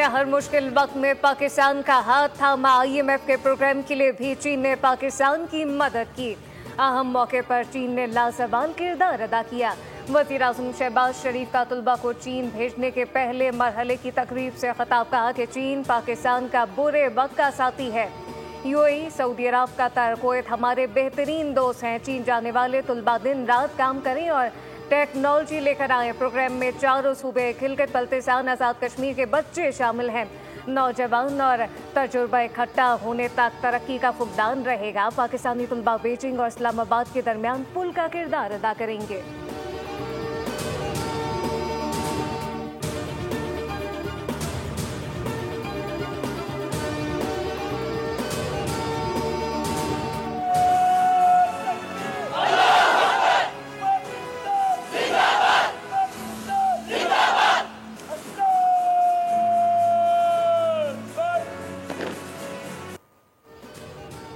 हर मुश्किल वक्त में पाकिस्तान का हाथ थामा। IMF के प्रोग्राम के लिए भी चीन ने पाकिस्तान की मदद की। अहम मौके पर चीन ने लाजवाल किरदार अदा किया। वज़ीर-ए-आज़म शहबाज शरीफ का तलबा को चीन भेजने के पहले मरहले की तकरीब से खिताब कहा कि चीन पाकिस्तान का बुरे वक्त का साथी है। UAE, सऊदी अरब, कतर, कुवैत हमारे बेहतरीन दोस्त हैं। चीन जाने वाले तलबा दिन रात काम करें और टेक्नोलॉजी लेकर आए। प्रोग्राम में चारों सूबे, खिलखत बल्तिस्तान, आज़ाद कश्मीर के बच्चे शामिल हैं। नौजवान और तजुर्बा इकट्ठा होने तक तरक्की का फुकदान रहेगा। पाकिस्तानी तलबा बीजिंग और इस्लामाबाद के दरमियान पुल का किरदार अदा करेंगे।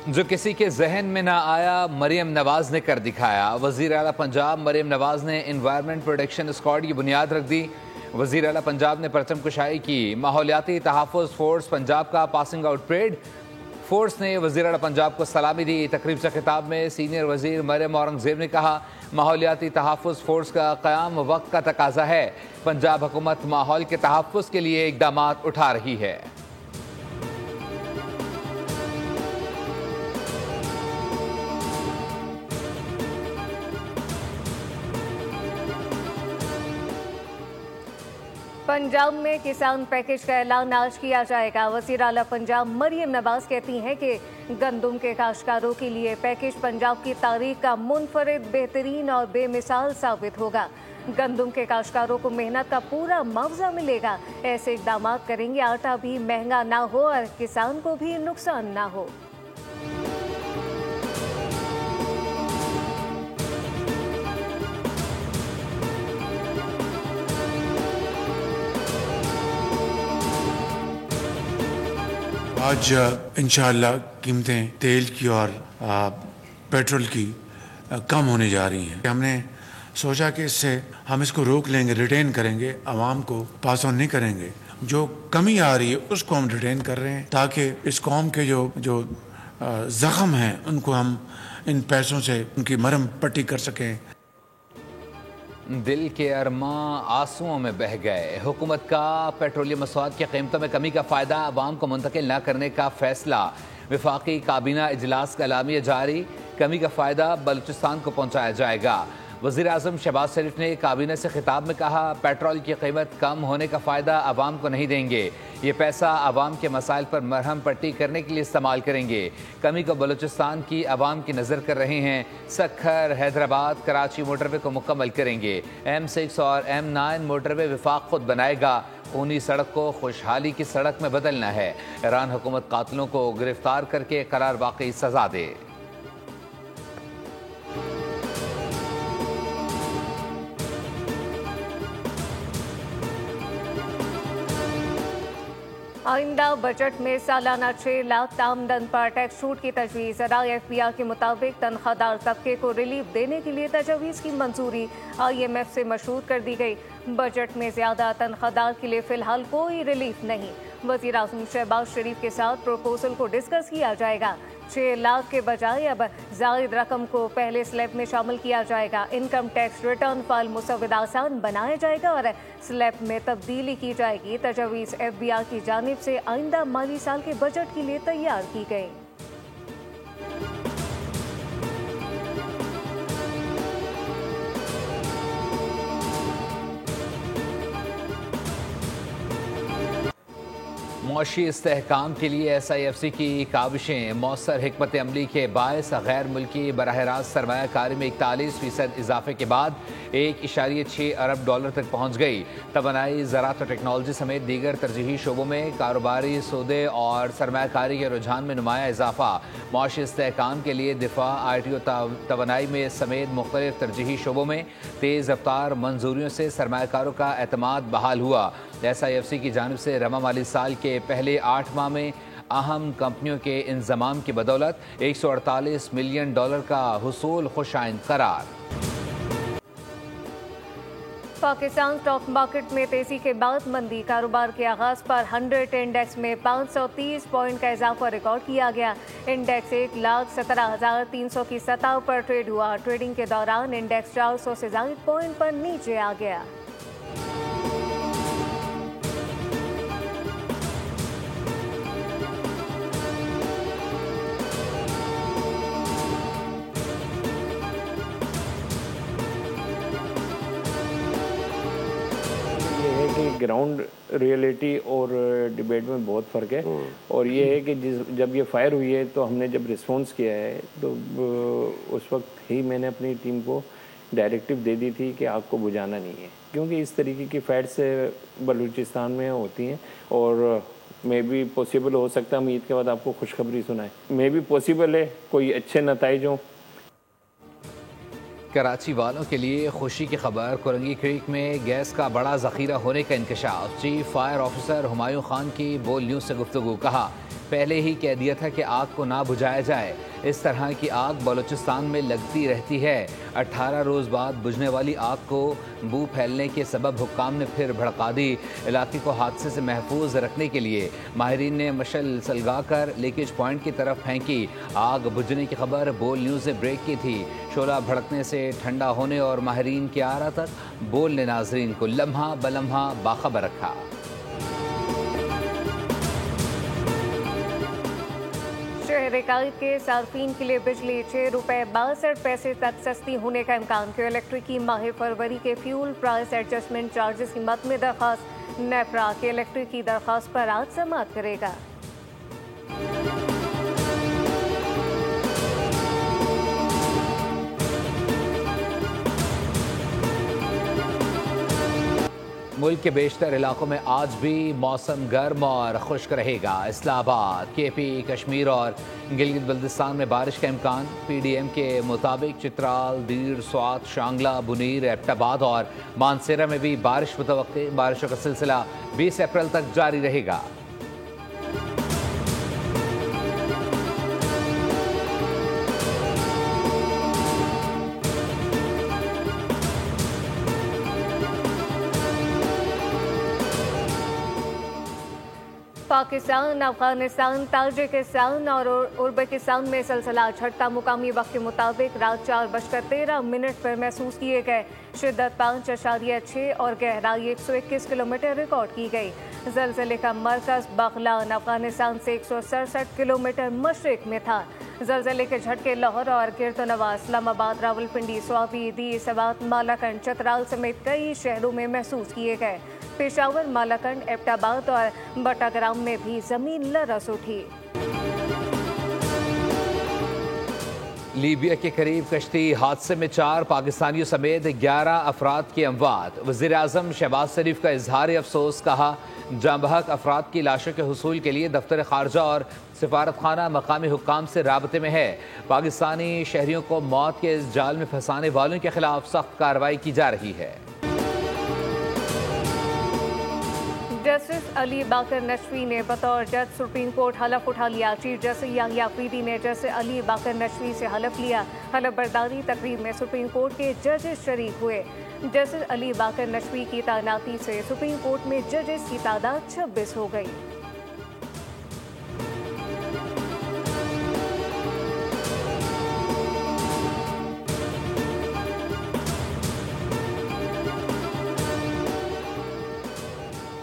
जो किसी के जहन में ना आया, मरियम नवाज ने कर दिखाया। वज़ीर आला पंजाब मरियम नवाज ने एनवायरनमेंट प्रोटेक्शन स्क्वाड की बुनियाद रख दी। वज़ीर आला पंजाब ने परचम कुशाई की। माहौलियाती तहफ़्फ़ुज़ फोर्स पंजाब का पासिंग आउट परेड। फोर्स ने वज़ीर आला पंजाब को सलामी दी। तकरीब से खिताब में सीनियर वज़ीर मरियम औरंगज़ेब ने कहा, माहौलियाती तहफ़्फ़ुज़ फोर्स का क़याम वक्त का तकाज़ा है। पंजाब हुकूमत माहौल के तहफ़्फ़ुज़ के लिए इक़दामात उठा रही है। पंजाब में किसान पैकेज का ऐलान आज किया जाएगा। वज़ीर आला पंजाब मरियम नवाज कहती हैं कि गंदम के काश्तकारों के लिए पैकेज पंजाब की तारीख का मुनफरिद, बेहतरीन और बेमिसाल साबित होगा। गंदम के काश्तकारों को मेहनत का पूरा मुआवजा मिलेगा। ऐसे इक़दाम करेंगे आटा भी महंगा ना हो और किसान को भी नुकसान ना हो। आज इंशाअल्लाह कीमतें तेल की और पेट्रोल की कम होने जा रही हैं। हमने सोचा कि इससे हम इसको रोक लेंगे, रिटेन करेंगे, आवाम को पास ऑन नहीं करेंगे। जो कमी आ रही है उसको हम रिटेन कर रहे हैं ताकि इस कौम के जो ज़ख्म हैं उनको हम इन पैसों से उनकी मरहम पट्टी कर सकें। दिल के अरमा आंसुओं में बह गए। हुकूमत का पेट्रोलियम मसवाद की कीमतों में कमी का फ़ायदा अवाम को मुंतकिल न करने का फैसला। वफाकी काबीना इजलास का एलामिया जारी। कमी का फ़ायदा बलूचिस्तान को पहुँचाया जाएगा। वज़ीर आज़म शहबाज शरीफ ने काबीना से खिताब में कहा, पेट्रोल की कीमत कम होने का फ़ायदा अवाम को नहीं देंगे। ये पैसा अवाम के मसाइल पर मरहम पट्टी करने के लिए इस्तेमाल करेंगे। कमी को बलूचिस्तान की अवाम की नज़र कर रहे हैं। सखर, हैदराबाद, कराची मोटरवे को मुकम्मल करेंगे। M6 और M9 मोटरवे वफाक खुद बनाएगा। खूनी सड़क को खुशहाली की सड़क में बदलना है। ईरान हुकूमत कातिलों को गिरफ्तार करके करार वाकई सजा दे। आइंदा बजट में सालाना 6 लाख आमदन पर टैक्स छूट की तजवीज़। अदाए FBI के मुताबिक तनख्वाहदार तबके को रिलीफ देने के लिए तजवीज़ की मंजूरी IMF से मशरूत कर दी गई। बजट में ज़्यादा तनख्वाहदार के लिए फ़िलहाल कोई रिलीफ नहीं। वज़ीर आज़म शहबाज शरीफ के साथ प्रपोजल को डिस्कस किया जाएगा। 6 लाख के बजाय अब ज़ायद रकम को पहले स्लैब में शामिल किया जाएगा। इनकम टैक्स रिटर्न फाइल मुसव्वदा आसान बनाया जाएगा और स्लैब में तब्दीली की जाएगी। तजवीज़ FBI की जानिब से आइंदा माली साल के बजट के लिए तैयार की गई। मुआशी इस्तेहकाम के लिए SIFC की काविशें मौसर हिकमत अमली के बायस गैर मुल्की बराह रास्त सरमायाकारी में 41% इजाफे के बाद 1.6 अरब डॉलर तक पहुँच गई। तवानाई, ज़राअत और टेक्नोलॉजी समेत दीगर तरजीही शोबों में कारोबारी सौदे और सरमायाकारी के रुझान में नुमाया इजाफा। मुआशी इस्तेहकाम के लिए दिफा, IT और तवानाई में समेत मुख्तलिफ तरजीही शोबों में तेज़ रफ्तार मंजूरियों से सरमायाकारों का एतमाद बहाल हुआ। SIFC की जानिब से रवा माली साल के पहले 8 माह में अहम कंपनियों के इंतजाम की बदौलत 148 मिलियन डॉलर का हुसूल खुशाइन करार। पाकिस्तान स्टॉक मार्केट में तेजी के बाद मंदी। कारोबार के आगाज पर 100 इंडेक्स में 530 पॉइंट का इजाफा रिकॉर्ड किया गया। इंडेक्स 1,17,300 की सतह पर ट्रेड हुआ। ट्रेडिंग के दौरान इंडेक्स 400 से ज्यादा पॉइंट पर नीचे आ गया। ग्राउंड रियलिटी और डिबेट में बहुत फ़र्क है। और ये है कि जब ये फायर हुई है तो हमने जब रिस्पॉन्स किया है तो उस वक्त ही मैंने अपनी टीम को डायरेक्टिव दे दी थी कि आग को बुझाना नहीं है, क्योंकि इस तरीके की फाइट्स बलूचिस्तान में होती हैं। और मे भी पॉसिबल हो सकता है हम ईद के बाद आपको खुशखबरी सुनाएं, मे भी पॉसिबल है कोई अच्छे नतीजे हों। कराची वालों के लिए खुशी की खबर, कोरंगी क्रीक में गैस का बड़ा जखीरा होने का इंकशाफ। Chief fire officer Humayun Khan की बोल न्यूज़ से गुफ्तगू। कहा, पहले ही कह दिया था कि आग को ना बुझाया जाए। इस तरह की आग बलूचिस्तान में लगती रहती है। 18 रोज़ बाद बुझने वाली आग को बू फैलने के सबब हुक्काम ने फिर भड़का दी। इलाके को हादसे से महफूज रखने के लिए माहिरीन ने मशल सलगाकर लीकेज पॉइंट की तरफ फेंकी। आग बुझने की खबर बोल न्यूज़ ने ब्रेक की थी। शोला भड़कने से ठंडा होने और माहिरीन के आरा तक बोल ने नाजरीन को लम्हा बलम्हा बाखबर रखा। शहर के सार्फिन के लिए बिजली ₹6.62 तक सस्ती होने का इम्कान। क्यों इलेक्ट्रिक की माह फरवरी के फ्यूल प्राइस एडजस्टमेंट चार्जेस की मद में दरख्वास्त। नेफ्रा के इलेक्ट्रिक की दरख्वास्त पर आज समाअत करेगा। मुल्क के बेशतर इलाकों में आज भी मौसम गर्म और खुश्क रहेगा। इस्लामाबाद, केपी, कश्मीर और गिलगित बल्तिस्तान में बारिश का इम्कान। PDM के मुताबिक चित्राल, दीर, स्वात, शांगला, बुनीर, एबटाबाद और मानसेरा में भी बारिश मुतवक्के। बारिशों का सिलसिला 20 अप्रैल तक जारी रहेगा। पाकिस्तान, अफगानिस्तान, ताजिकिस्तान और उज़्बेकिस्तान में सिलसिला झटका मुकामी वक्त के मुताबिक रात 4:13 पर महसूस किए गए। शिद्दत 5.6 और गहराई 121 किलोमीटर रिकॉर्ड की गई। ज़लज़ले का मरकज़ बगलान अफगानिस्तान से 167 किलोमीटर मशरिक में था। ज़लज़ले के झटके लाहौर और गिरदोनवा, इस्लामाबाद, रावलपिंडी, स्वाबी, दी, सवात, मालाकंड, चतराल समेत कई शहरों में महसूस किए गए। पेशावर, मालाकंड, एबटाबाद और बटाग्राम में भी जमीन लरस उठी। लीबिया के करीब कश्ती हादसे में 4 पाकिस्तानियों समेत 11 अफराद की अमवात। वज़ीर आज़म शहबाज शरीफ का इजहार अफसोस। कहा, जांबहक अफराद की लाशों के हुसूल के लिए दफ्तर खारजा और सिफारत खाना मकामी हुक्काम से राबते में है। पाकिस्तानी शहरियों को मौत के इस जाल में फंसाने वालों के खिलाफ सख्त कार्रवाई की जा रही है। जस्टिस अली बाकर नशवी ने बतौर जज सुप्रीम कोर्ट हलफ उठा लिया। चीफ जस्टिस याहिया अफरीदी ने जस्टिस अली बाकर नशवी से हलफ लिया। हलफ बर्दारी तकरीब में सुप्रीम कोर्ट के जजेस शरीक हुए। जस्टिस अली बाकर नशवी की तैनाती से सुप्रीम कोर्ट में जजेस की तादाद 26 हो गई।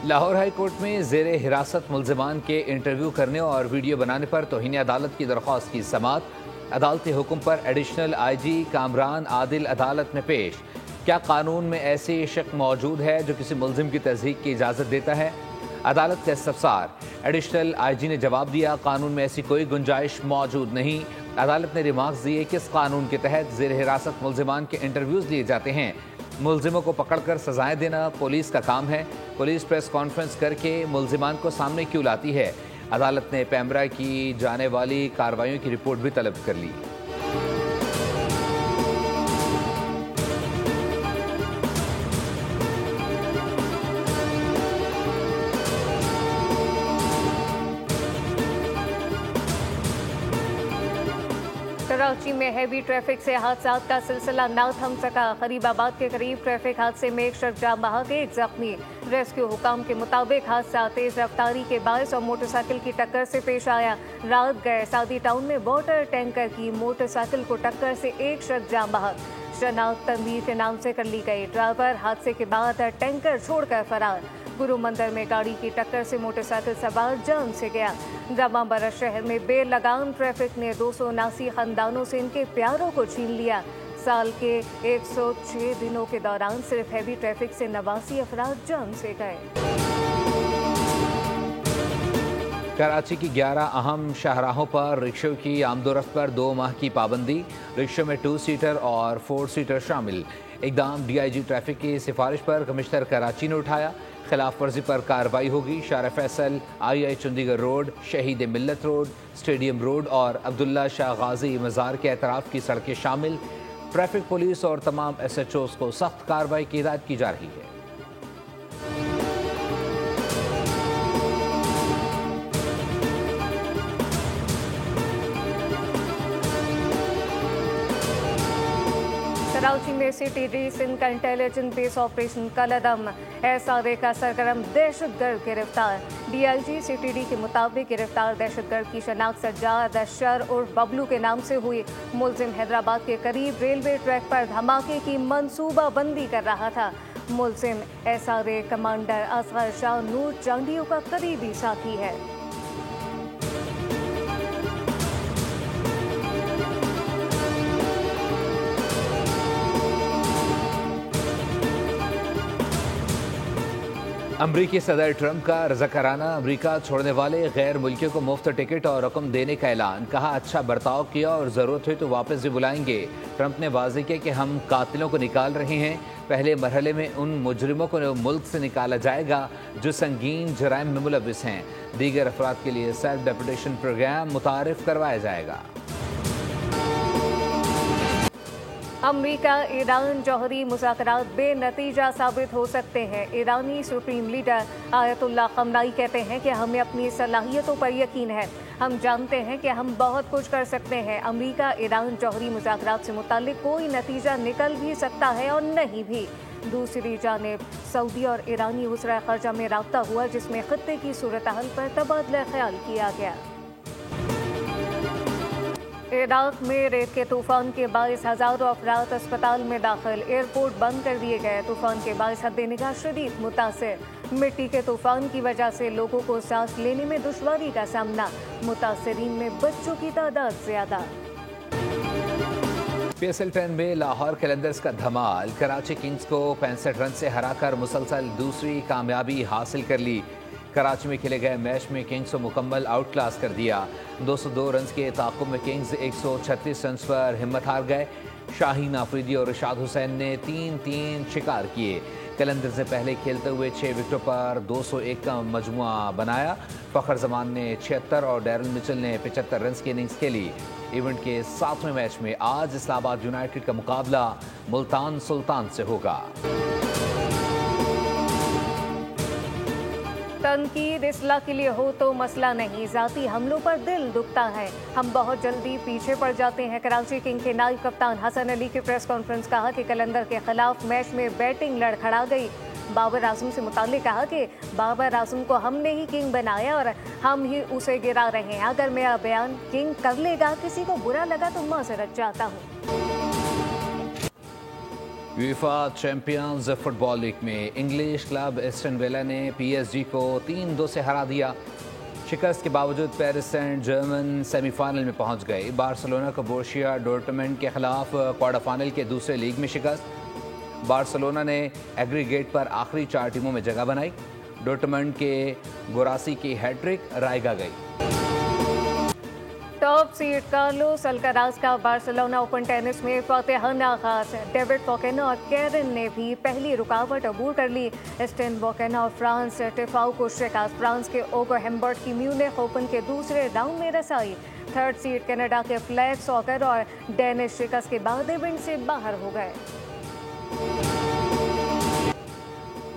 लाहौर हाई कोर्ट में जेर हिरासत मुल्जिमान के इंटरव्यू करने और वीडियो बनाने पर तौहीन अदालत की दरख्वास्त की समाअत। अदालती हुक्म पर एडिशनल IG कामरान आदिल अदालत में पेश। क्या कानून में ऐसी शक मौजूद है जो किसी मुल्जिम की तस्दीक की इजाज़त देता है? अदालत का इस्तफसार। एडिशनल IG ने जवाब दिया, कानून में ऐसी कोई गुंजाइश मौजूद नहीं। अदालत ने रिमार्क्स दिए, किस कानून के तहत जेर हिरासत मुल्जिमान के इंटरव्यूज़ लिए जाते हैं? मुल्जिमों को पकड़कर सजाएं देना पुलिस का काम है। पुलिस प्रेस कॉन्फ्रेंस करके मुल्जिमान को सामने क्यों लाती है? अदालत ने पैमरा की जाने वाली कार्रवाइयों की रिपोर्ट भी तलब कर ली। कराची में हैवी ट्रैफिक से हादसा का सिलसिला ना थम सका। गरीबाबाद के करीब ट्रैफिक हादसे में एक शख्स जान बहा गए, एक जख्मी। रेस्क्यू हुकाम के मुताबिक हादसा तेज रफ्तारी के बायस और मोटरसाइकिल की टक्कर से पेश आया। रात गए सादी टाउन में वाटर टैंकर की मोटरसाइकिल को टक्कर से एक शख्स जान बहा। शनाख्त तनवीर के नाम से कर ली गई। ड्राइवर हादसे के बाद टैंकर छोड़कर फरार। गुरु मंदिर में गाड़ी की टक्कर से मोटरसाइकिल सवार जान से गया। जमाबरा शहर में बेलगाम ट्रैफिक ने 279 खानदानों से इनके प्यारों को छीन लिया। साल के 106 दिनों के दौरान सिर्फ हैवी ट्रैफिक से 89 अफराद जान से गए। कराची की 11 अहम शाहराहों पर रिक्शों की आमदोरफ्त पर 2 माह की पाबंदी। रिक्शों में 2 सीटर और 4 सीटर शामिल। इकदाम डीआईजी ट्रैफिक की सिफारिश पर कमिश्नर कराची ने उठाया। खिलाफ वर्जी पर कार्रवाई होगी। शार फैसल, आई चंडीगढ़ रोड, शहीद मिल्लत रोड, स्टेडियम रोड और अब्दुल्ला शाह गाजी मज़ार के एतराफ़ की सड़कें शामिल। ट्रैफिक पुलिस और तमाम SHOs को सख्त कार्रवाई की हिदायत की जा रही है। कराची में CTD सिंध का इंटेलिजेंस बेस ऑपरेशन कलदम। SRA का सरगर्म दहशतगर्द गिरफ्तार। DIG CTD के मुताबिक गिरफ्तार दहशतगर्द की शनाख्त सज्जाद अशर और बबलू के नाम से हुई। मुलजिम हैदराबाद के करीब रेलवे ट्रैक पर धमाके की मंसूबाबंदी कर रहा था। मुलजिम SRA कमांडर असगर शाह नूर चांदियों का करीबी साथी है। अमरीकी सदर ट्रंप का रज़ाकाराना अमरीका छोड़ने वाले गैर मुल्कियों को मुफ्त टिकट और रकम देने का ऐलान। कहा अच्छा बर्ताव किया और ज़रूरत हुई तो वापस भी बुलाएंगे। ट्रंप ने वाज़ेह किया कि हम कातिलों को निकाल रहे हैं। पहले मरहले में उन मुजरिमों को मुल्क से निकाला जाएगा जो संगीन जराइम में मुलविस हैं। दीगर अफराद के लिए सेल्फ डेपुटेशन प्रोग्राम मुतारिफ करवाया जाएगा। अमरीका ईरान जौहरी मुज़ाकरात बेनतीजा साबित हो सकते हैं। ईरानी सुप्रीम लीडर आयतुल्लाह खमनाई कहते हैं कि हमें अपनी सलाहियतों पर यकीन है। हम जानते हैं कि हम बहुत कुछ कर सकते हैं। अमरीका ईरान जौहरी मुज़ाकरात से मुताल्लिक कोई नतीजा निकल भी सकता है और नहीं भी। दूसरी जानिब सऊदी और ईरानी वज़ीर ख़ारजा में राब्ता हुआ, जिसमें खत्ते की सूरत हाल पर तबादला ख्याल किया गया। इराक में रेत के तूफान के बाइस हज़ारों अफराद अस्पताल में दाखिल। एयरपोर्ट बंद कर दिए गए। तूफान के बाइस हद निगाह शदीद मुतासिर। मिट्टी के तूफान की वजह से लोगों को सांस लेने में दुश्वारी का सामना। मुतासरीन में बच्चों की तादाद ज्यादा। PSL 10 में लाहौर कलंदर्स का धमाल। कराची किंग्स को 65 रन से हराकर मुसलसल दूसरी कामयाबी हासिल कर ली। कराची में खेले गए मैच में किंग्स को मुकम्मल आउट क्लास कर दिया। 202 रन के ताक़ुब में किंग्स 136 रन पर हिम्मत हार गए। शाहीन आफरीदी और इरशाद हुसैन ने 3-3 शिकार किए। कलंदर से पहले खेलते हुए 6 विकेटों पर 201 का मजमुआ बनाया। फ़खर जमान ने 76 और डैरल मिचेल ने 75 रन की इनिंग्स खेली। इवेंट के 7वें मैच में आज इस्लामाबाद यूनाइटेड का मुकाबला मुल्तान सुल्तान से होगा। तनकीद इस्लाह के लिए हो तो मसला नहीं, ज़ाती हमलों पर दिल दुखता है। हम बहुत जल्दी पीछे पड़ जाते हैं। कराची किंग के नायब कप्तान हसन अली की प्रेस कॉन्फ्रेंस। कहा कि कलंदर के खिलाफ मैच में बैटिंग लड़खड़ा गई। बाबर आजम से मुताल्लिक कहा कि बाबर आजम को हमने ही किंग बनाया और हम ही उसे गिरा रहे हैं। अगर मेरा बयान किंग कर लेगा, किसी को बुरा लगा तो माजरत चाहता हूँ। यूएफा चैंपियंस फुटबॉल लीग में इंग्लिश क्लब एस्टन विला ने PSG को 3-2 से हरा दिया। शिकस्त के बावजूद पेरिस सेंट जर्मन सेमीफाइनल में पहुंच गए। बार्सिलोना को बोरुसिया डॉर्टमुंड के खिलाफ क्वार्टर फाइनल के दूसरे लीग में शिकस्त। बार्सिलोना ने एग्रीगेट पर आखिरी 4 टीमों में जगह बनाई। डॉर्टमुंड के गोरासी की हैट्रिक रायगा गई। टॉप सीड कार्लोस अल्काराज का बार्सिलोना ओपन टेनिस में फातिहाना आगाज। डेविड फॉकेना और कैरन ने भी पहली रुकावट अबूर कर ली। स्टेन वॉकेना और फ्रांस टिफाउ को शिकस्त। फ्रांस के ओगो हेम्बर्ट की म्यूनिख ओपन के दूसरे राउंड में रसाई। थर्ड सीड कनाडा के फ्लैग सॉकर और डेनिश शिकस्त के बाद इवेंट से बाहर हो गए।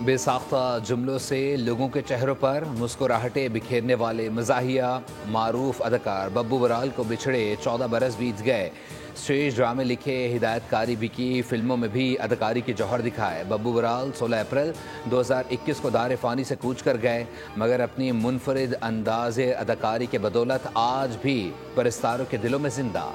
बेसाख्ता जुमलों से लोगों के चेहरों पर मुस्कुराहटें बिखेरने वाले मज़ाहिया मारूफ अदाकार बब्बू बराल को बिछड़े 14 बरस बीत गए। स्टेज ड्रामे लिखे, हिदायतकारी भी की, फिल्मों में भी अदाकारी के जौहर दिखाए। बब्बू बराल 16 अप्रैल 2021 को दार फ़ानी से कूच कर गए, मगर अपनी मुनफरिद अंदाज़ अदाकारी के बदौलत आज भी परस्तारों के दिलों में जिंदा।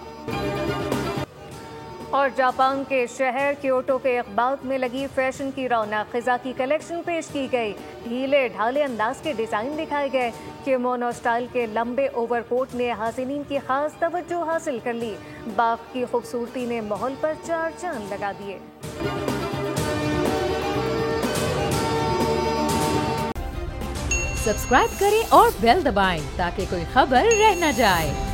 और जापान के शहर क्योटो के इक़बाल में लगी फैशन की रौनक, ख़िज़ा की कलेक्शन पेश की गई, ढीले ढाले अंदाज के डिज़ाइन दिखाए गए। किमोनो स्टाइल के लंबे ओवरकोट ने हाज़िरीन की खास तवज्जो हासिल कर ली। बाग की खूबसूरती ने माहौल पर चार चांद लगा दिए। सब्सक्राइब करें और बेल दबाएं ताकि कोई खबर रह न जाए।